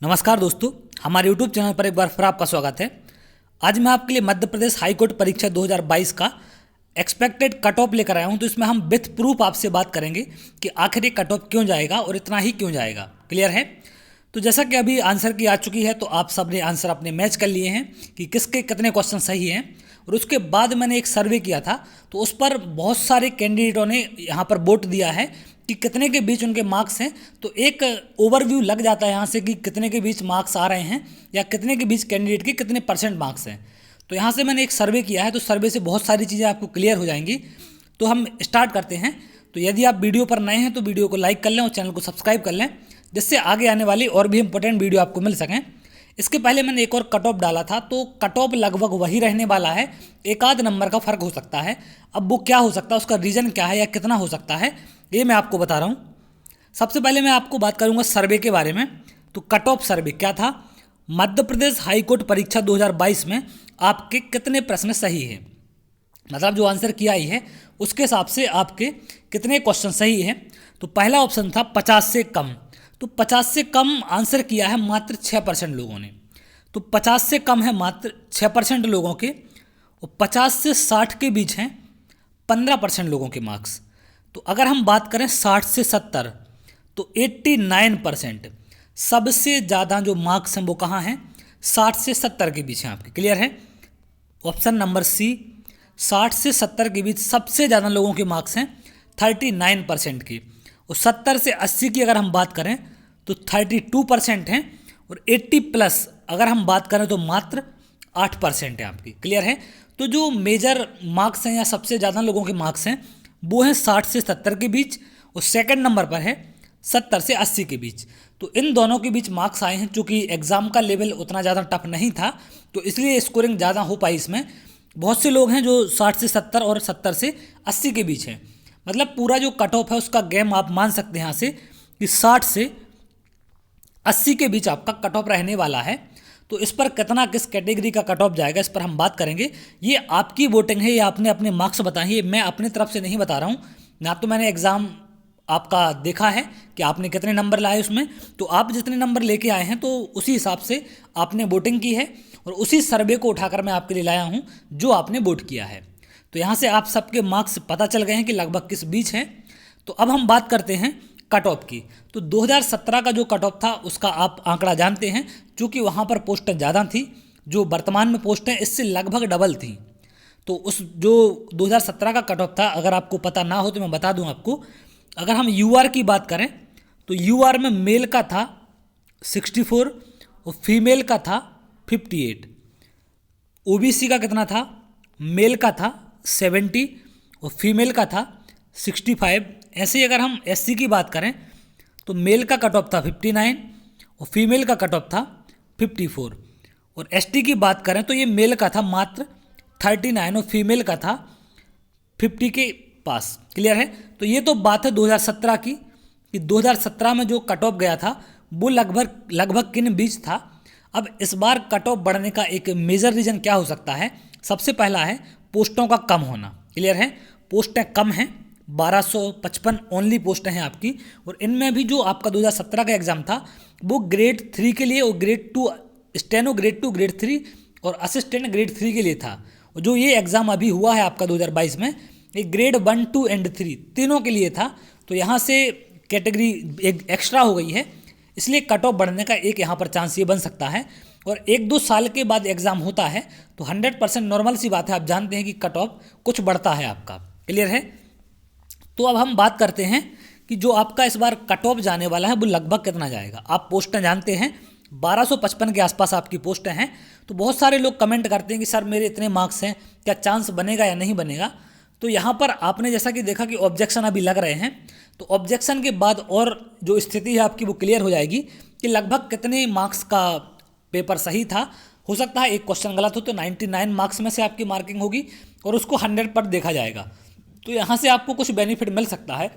नमस्कार दोस्तों, हमारे YouTube चैनल पर एक बार फिर आपका स्वागत है। आज मैं आपके लिए मध्य प्रदेश हाईकोर्ट परीक्षा 2022 का एक्सपेक्टेड कट ऑफ लेकर आया हूं। तो इसमें हम विथ प्रूफ आपसे बात करेंगे कि आखिर ये कट ऑफ क्यों जाएगा और इतना ही क्यों जाएगा। क्लियर है? तो जैसा कि अभी आंसर की आ चुकी है, तो आप सब ने आंसर अपने मैच कर लिए हैं कि किसके कितने क्वेश्चन सही हैं। और उसके बाद मैंने एक सर्वे किया था, तो उस पर बहुत सारे कैंडिडेटों ने यहाँ पर वोट दिया है कि कितने के बीच उनके मार्क्स हैं। तो एक ओवरव्यू लग जाता है यहाँ से कि कितने के बीच मार्क्स आ रहे हैं या कितने के बीच कैंडिडेट के कितने परसेंट मार्क्स हैं। तो यहाँ से मैंने एक सर्वे किया है, तो सर्वे से बहुत सारी चीज़ें आपको क्लियर हो जाएंगी। तो हम स्टार्ट करते हैं। तो यदि आप वीडियो पर नए हैं तो वीडियो को लाइक कर लें और चैनल को सब्सक्राइब कर लें, जिससे आगे आने वाली और भी इंपॉर्टेंट वीडियो आपको मिल सकें। इसके पहले मैंने एक और कट ऑफ डाला था, तो कट ऑफ लगभग वही रहने वाला है, एक आध नंबर का फर्क हो सकता है। अब वो क्या हो सकता है, उसका रीज़न क्या है या कितना हो सकता है, ये मैं आपको बता रहा हूँ। सबसे पहले मैं आपको बात करूंगा सर्वे के बारे में। तो कट ऑफ सर्वे क्या था, मध्य प्रदेश हाईकोर्ट परीक्षा 2022 में आपके कितने प्रश्न सही हैं, मतलब जो आंसर किया ही है उसके हिसाब से आपके कितने क्वेश्चन सही हैं। तो पहला ऑप्शन था 50 से कम। तो 50 से कम आंसर किया है मात्र 6% लोगों ने। तो 50 से कम है मात्र 6% लोगों के, और 50 से 60 के बीच हैं 15% लोगों के मार्क्स। तो अगर हम बात करें 60 से 70, तो 89% सबसे ज़्यादा जो मार्क्स हैं वो कहाँ हैं, 60 से 70 के बीच हैं आपके। क्लियर है? ऑप्शन नंबर सी, 60 से 70 के बीच सबसे ज़्यादा लोगों के मार्क्स हैं 39% के। और 70 से 80 की अगर हम बात करें तो 32% हैं। और 80 प्लस अगर हम बात करें तो मात्र 8% है आपकी। क्लियर है? तो जो मेजर मार्क्स हैं या सबसे ज़्यादा लोगों के मार्क्स हैं वो हैं 60 से 70 के बीच, और सेकंड नंबर पर है 70 से 80 के बीच। तो इन दोनों के बीच मार्क्स आए हैं। चूँकि एग्ज़ाम का लेवल उतना ज़्यादा टफ नहीं था, तो इसलिए स्कोरिंग ज़्यादा हो पाई इसमें। बहुत से लोग हैं जो 60 से 70 और 70 से 80 के बीच हैं। मतलब पूरा जो कट ऑफ है उसका गेम आप मान सकते हैं यहाँ से कि 60 से 80 के बीच आपका कट ऑफ रहने वाला है। तो इस पर कितना किस कैटेगरी का कट ऑफ जाएगा, इस पर हम बात करेंगे। ये आपकी वोटिंग है, ये आपने अपने मार्क्स बताए हैं, ये मैं अपनी तरफ से नहीं बता रहा हूँ। ना तो मैंने एग्ज़ाम आपका देखा है कि आपने कितने नंबर लाए उसमें, तो आप जितने नंबर लेके आए हैं तो उसी हिसाब से आपने वोटिंग की है, और उसी सर्वे को उठाकर मैं आपके लिए लाया हूँ जो आपने वोट किया है। तो यहाँ से आप सबके मार्क्स पता चल गए हैं कि लगभग किस बीच हैं। तो अब हम बात करते हैं कट ऑफ की। तो 2017 का जो कट ऑफ था उसका आप आंकड़ा जानते हैं, क्योंकि वहाँ पर पोस्टें ज़्यादा थी। जो वर्तमान में पोस्टें इससे लगभग डबल थी। तो उस जो 2017 का कट ऑफ था, अगर आपको पता ना हो तो मैं बता दूं आपको। अगर हम यूआर की बात करें तो यूआर में मेल का था 64 और फीमेल का था 58। ओबीसी का कितना था, मेल का था 70 और फीमेल का था 65। ऐसे ही अगर हम एससी की बात करें तो मेल का कट ऑफ था 59 और फीमेल का कट ऑफ था 54। और एसटी की बात करें तो ये मेल का था मात्र 39 और फीमेल का था 50 के पास। क्लियर है? तो ये तो बात है 2017 की, कि 2017 में जो कट ऑफ गया था वो लगभग किन बीच था। अब इस बार कट ऑफ बढ़ने का एक मेजर रीज़न क्या हो सकता है। सबसे पहला है पोस्टों का कम होना। क्लियर है? पोस्टें कम हैं, 1255 ओनली पोस्टें हैं आपकी। और इनमें भी जो आपका 2017 का एग्ज़ाम था वो ग्रेड 3 के लिए और ग्रेड 2 स्टेनो ग्रेड 2 ग्रेड 3 और असिस्टेंट ग्रेड 3 के लिए था। और जो ये एग्ज़ाम अभी हुआ है आपका 2022 में, ये ग्रेड 1, 2 एंड 3 तीनों के लिए था। तो यहाँ से कैटेगरी एक एक्स्ट्रा हो गई है, इसलिए कट ऑफ बढ़ने का एक यहाँ पर चांस ये बन सकता है। और 1-2 साल के बाद एग्ज़ाम होता है तो 100% नॉर्मल सी बात है, आप जानते हैं कि कट ऑफ कुछ बढ़ता है आपका। क्लियर है? तो अब हम बात करते हैं कि जो आपका इस बार कट ऑफ जाने वाला है वो लगभग कितना जाएगा। आप पोस्टें जानते हैं 1255 के आसपास आपकी पोस्टें हैं। तो बहुत सारे लोग कमेंट करते हैं कि सर मेरे इतने मार्क्स हैं, क्या चांस बनेगा या नहीं बनेगा। तो यहाँ पर आपने जैसा कि देखा कि ऑब्जेक्शन अभी लग रहे हैं, तो ऑब्जेक्शन के बाद और जो स्थिति है आपकी वो क्लियर हो जाएगी कि लगभग कितने मार्क्स का पेपर सही था। हो सकता है एक क्वेश्चन गलत हो तो 99 मार्क्स में से आपकी मार्किंग होगी और उसको 100 पर देखा जाएगा। तो यहाँ से आपको कुछ बेनिफिट मिल सकता है।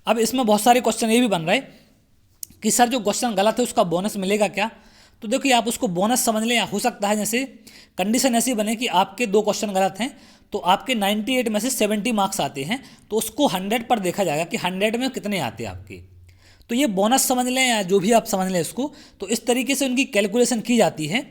अब इसमें बहुत सारे क्वेश्चन ये भी बन रहे कि सर जो क्वेश्चन गलत है उसका बोनस मिलेगा क्या। तो देखिए आप उसको बोनस समझ लें, या हो सकता है जैसे कंडीशन ऐसी बने कि आपके 2 क्वेश्चन गलत हैं तो आपके 98 में से 70 मार्क्स आते हैं, तो उसको 100 पर देखा जाएगा कि 100 में कितने आते हैं आपके। तो ये बोनस समझ लें या जो भी आप समझ लें इसको, तो इस तरीके से उनकी कैलकुलेशन की जाती है।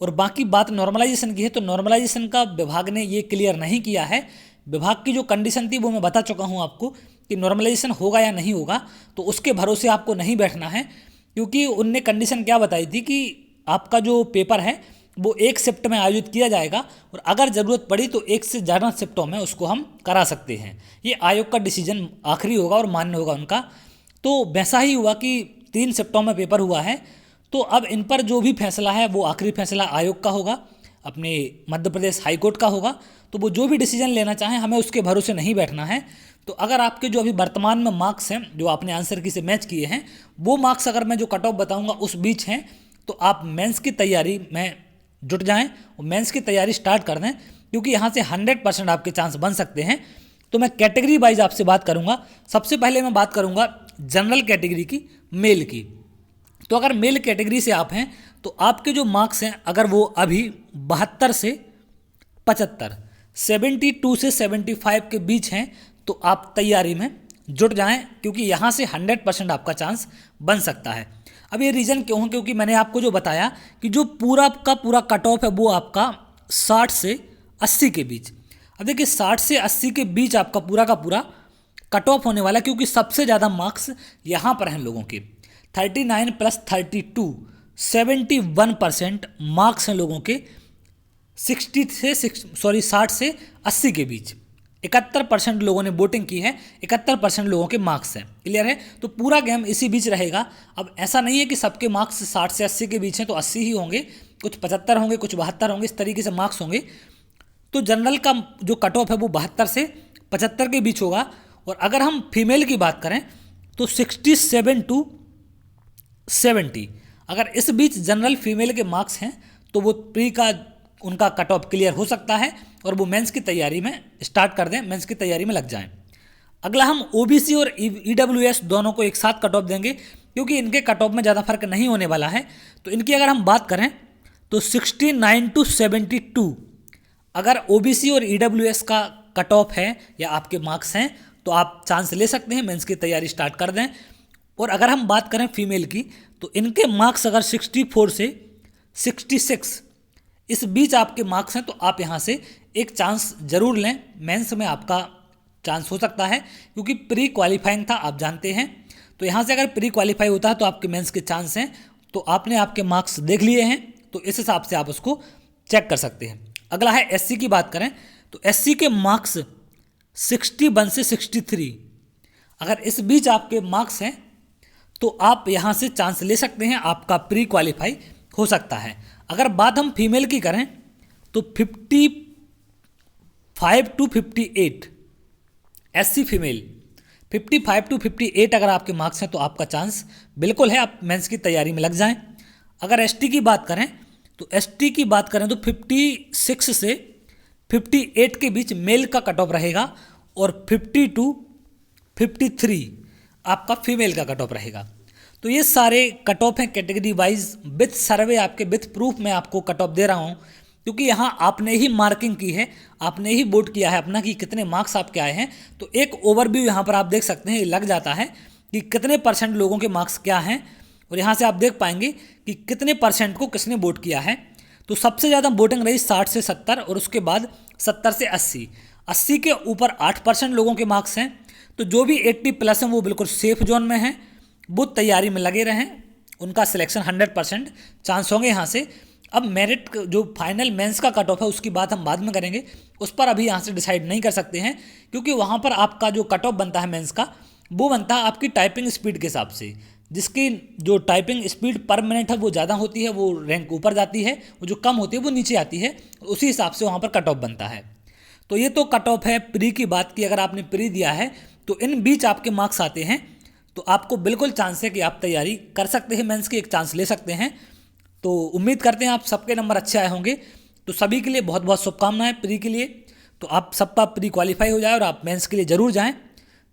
और बाकी बात नॉर्मलाइजेशन की है, तो नॉर्मलाइजेशन का विभाग ने ये क्लियर नहीं किया है। विभाग की जो कंडीशन थी वो मैं बता चुका हूँ आपको कि नॉर्मलाइजेशन होगा या नहीं होगा, तो उसके भरोसे आपको नहीं बैठना है, क्योंकि उनने कंडीशन क्या बताई थी कि आपका जो पेपर है वो 1 शिफ्ट में आयोजित किया जाएगा और अगर ज़रूरत पड़ी तो 1 से ज़्यादा शिफ्टों में उसको हम करा सकते हैं। ये आयोग का डिसीजन आखिरी होगा और मान्य होगा उनका। तो वैसा ही हुआ कि 3 शिफ्टों में पेपर हुआ है, तो अब इन पर जो भी फैसला है वो आखिरी फैसला आयोग का होगा, अपने मध्य प्रदेश हाई कोर्ट का होगा। तो वो जो भी डिसीजन लेना चाहें हमें उसके भरोसे नहीं बैठना है। तो अगर आपके जो अभी वर्तमान में मार्क्स हैं जो आपने आंसर की से मैच किए हैं, वो मार्क्स अगर मैं जो कट ऑफ बताऊंगा उस बीच हैं, तो आप मेंस की तैयारी में जुट जाएं और मेंस की तैयारी स्टार्ट कर दें, क्योंकि यहाँ से 100% आपके चांस बन सकते हैं। तो मैं कैटेगरी वाइज आपसे बात करूँगा। सबसे पहले मैं बात करूँगा जनरल कैटेगरी की, मेल की। तो अगर मेल कैटेगरी से आप हैं तो आपके जो मार्क्स हैं अगर वो अभी 72 से 75, 72 से 75 के बीच हैं, तो आप तैयारी में जुट जाएं, क्योंकि यहाँ से 100% आपका चांस बन सकता है। अब ये रीज़न क्यों है, क्योंकि मैंने आपको जो बताया कि जो पूरा का पूरा कट ऑफ है वो आपका 60 से 80 के बीच। अब देखिए 60 से 80 के बीच आपका पूरा का पूरा कट ऑफ होने वाला है, क्योंकि सबसे ज़्यादा मार्क्स यहाँ पर हैं लोगों के। 39 + 32 71% मार्क्स हैं लोगों के 60 से 80 के बीच। 71% लोगों ने वोटिंग की है, 71% लोगों के मार्क्स हैं। क्लियर है? तो पूरा गेम इसी बीच रहेगा। अब ऐसा नहीं है कि सबके मार्क्स 60 से 80 के बीच हैं तो 80 ही होंगे, कुछ 75 होंगे, कुछ 72 होंगे, इस तरीके से मार्क्स होंगे। तो जनरल का जो कट ऑफ है वो 72 से 75 के बीच होगा। और अगर हम फीमेल की बात करें तो 67 to 70, अगर इस बीच जनरल फीमेल के मार्क्स हैं तो वो प्री का उनका कट ऑफ क्लियर हो सकता है और वो मेंस की तैयारी में स्टार्ट कर दें, मेंस की तैयारी में लग जाएं। अगला हम ओबीसी और ईडब्ल्यूएस दोनों को एक साथ कट ऑफ देंगे, क्योंकि इनके कट ऑफ में ज़्यादा फर्क नहीं होने वाला है। तो इनकी अगर हम बात करें तो 69 to 72, अगर ओबीसी और ईडब्ल्यूएस का कट ऑफ है या आपके मार्क्स हैं तो आप चांस ले सकते हैं, मेंस की तैयारी स्टार्ट कर दें। और अगर हम बात करें फीमेल की तो इनके मार्क्स अगर 64 से 66 इस बीच आपके मार्क्स हैं तो आप यहाँ से एक चांस जरूर लें, मेंस में आपका चांस हो सकता है, क्योंकि प्री क्वालिफाइंग था आप जानते हैं। तो यहाँ से अगर प्री क्वालिफाई होता है तो आपके मेंस के चांस हैं। तो आपने आपके मार्क्स देख लिए हैं तो इस हिसाब से आप उसको चेक कर सकते हैं। अगला है एससी की बात करें तो एससी के मार्क्स 61 से 63, अगर इस बीच आपके मार्क्स हैं तो आप यहाँ से चांस ले सकते हैं, आपका प्री क्वालिफाई हो सकता है। अगर बात हम फीमेल की करें तो 55 to 58 एससी फीमेल 55 to 58 अगर आपके मार्क्स हैं तो आपका चांस बिल्कुल है, आप मेंस की तैयारी में लग जाएं। अगर एसटी की बात करें तो एसटी की बात करें तो 56 से 58 के बीच मेल का कट ऑफ रहेगा और 50 to 53 आपका फीमेल का कट ऑफ रहेगा। तो ये सारे कट ऑफ हैं कैटेगरी वाइज, विथ सर्वे आपके विथ प्रूफ में आपको कट ऑफ दे रहा हूँ, क्योंकि यहाँ आपने ही मार्किंग की है, आपने ही वोट किया है अपना कि कितने मार्क्स आपके आए हैं। तो एक ओवरव्यू यहाँ पर आप देख सकते हैं, ये लग जाता है कि कितने % लोगों के मार्क्स क्या हैं। और यहाँ से आप देख पाएंगे कि कितने % को किसने वोट किया है। तो सबसे ज़्यादा वोटिंग रही 60 से 70 और उसके बाद 70 से 80। 80 के ऊपर 8% लोगों के मार्क्स हैं। तो जो भी 80+ हैं वो बिल्कुल सेफ जोन में हैं, वो तैयारी में लगे रहें, उनका सिलेक्शन 100% चांस होंगे यहाँ से। अब मेरिट जो फाइनल मेंस का कट ऑफ है उसकी बात हम बाद में करेंगे, उस पर अभी यहाँ से डिसाइड नहीं कर सकते हैं, क्योंकि वहाँ पर आपका जो कट ऑफ बनता है मेंस का वो बनता है आपकी टाइपिंग स्पीड के हिसाब से। जिसकी जो टाइपिंग स्पीड पर मिनट है वो ज़्यादा होती है वो रैंक ऊपर जाती है, वो जो कम होती है वो नीचे आती है, उसी हिसाब से वहाँ पर कट ऑफ बनता है। तो ये तो कट ऑफ है प्री की बात की। अगर आपने प्री दिया है तो इन बीच आपके मार्क्स आते हैं तो आपको बिल्कुल चांस है कि आप तैयारी कर सकते हैं, मेंस की एक चांस ले सकते हैं। तो उम्मीद करते हैं आप सबके नंबर अच्छे आए होंगे। तो सभी के लिए बहुत बहुत शुभकामनाएं प्री के लिए। तो आप सबका प्री क्वालिफाई हो जाए और आप मेंस के लिए ज़रूर जाएं।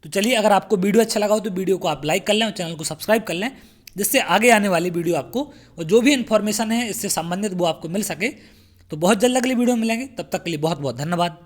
तो चलिए, अगर आपको वीडियो अच्छा लगा हो तो वीडियो को आप लाइक कर लें और चैनल को सब्सक्राइब कर लें, जिससे आगे आने वाली वीडियो आपको और जो भी इन्फॉर्मेशन है इससे संबंधित वो आपको मिल सके। तो बहुत जल्द अगली वीडियो मिलेंगे, तब तक के लिए बहुत बहुत धन्यवाद।